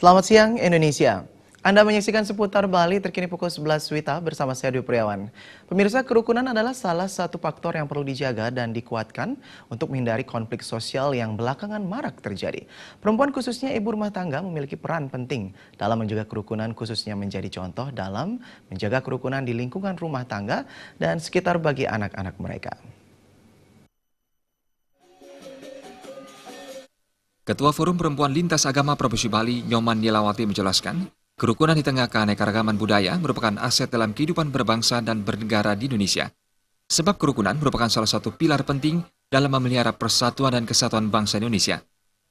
Selamat siang Indonesia. Anda menyaksikan seputar Bali terkini pukul 11 WITA bersama saya Dwi Priawan. Pemirsa, kerukunan adalah salah satu faktor yang perlu dijaga dan dikuatkan untuk menghindari konflik sosial yang belakangan marak terjadi. Perempuan khususnya ibu rumah tangga memiliki peran penting dalam menjaga kerukunan, khususnya menjadi contoh dalam menjaga kerukunan di lingkungan rumah tangga dan sekitar bagi anak-anak mereka. Ketua Forum Perempuan Lintas Agama Provinsi Bali, Nyoman Nilawati menjelaskan, kerukunan di tengah keanekaragaman budaya merupakan aset dalam kehidupan berbangsa dan bernegara di Indonesia. Sebab kerukunan merupakan salah satu pilar penting dalam memelihara persatuan dan kesatuan bangsa Indonesia.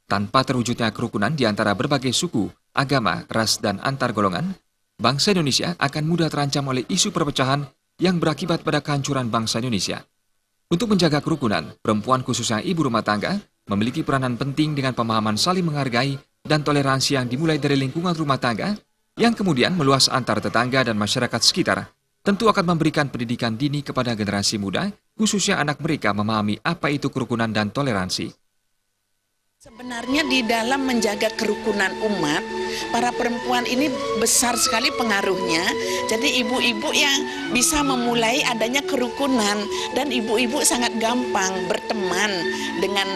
Tanpa terwujudnya kerukunan di antara berbagai suku, agama, ras, dan antar golongan, bangsa Indonesia akan mudah terancam oleh isu perpecahan yang berakibat pada kehancuran bangsa Indonesia. Untuk menjaga kerukunan, perempuan khususnya ibu rumah tangga memiliki peranan penting dengan pemahaman saling menghargai dan toleransi yang dimulai dari lingkungan rumah tangga yang kemudian meluas antar tetangga dan masyarakat sekitar. Tentu akan memberikan pendidikan dini kepada generasi muda, khususnya anak mereka memahami apa itu kerukunan dan toleransi. Sebenarnya di dalam menjaga kerukunan umat, para perempuan ini besar sekali pengaruhnya. Jadi ibu-ibu yang bisa memulai adanya kerukunan dan ibu-ibu sangat gampang berteman dengan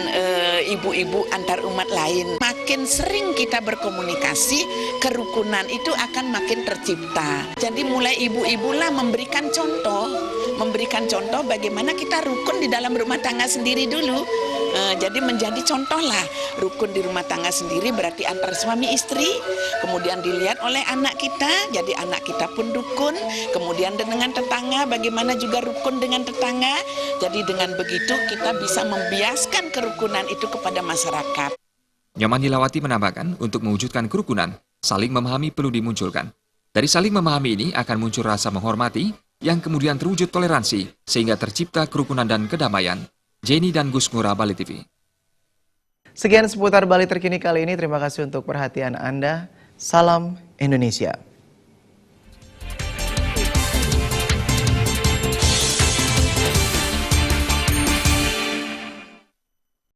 ibu-ibu antar umat lain. Makin sering kita berkomunikasi, kerukunan itu akan makin tercipta. Jadi mulai ibu-ibulah memberikan contoh bagaimana kita rukun di dalam rumah tangga sendiri dulu. Jadi menjadi contoh lah, rukun di rumah tangga sendiri berarti antar suami istri, kemudian dilihat oleh anak kita, jadi anak kita pun rukun, kemudian dengan tetangga bagaimana juga rukun dengan tetangga, jadi dengan begitu kita bisa membiaskan kerukunan itu kepada masyarakat. Nyoman Nilawati menambahkan, untuk mewujudkan kerukunan, saling memahami perlu dimunculkan. Dari saling memahami ini akan muncul rasa menghormati, yang kemudian terwujud toleransi, sehingga tercipta kerukunan dan kedamaian. Jenny dan Gus Ngurah, Bali TV. Sekian seputar Bali terkini kali ini. Terima kasih untuk perhatian Anda. Salam Indonesia.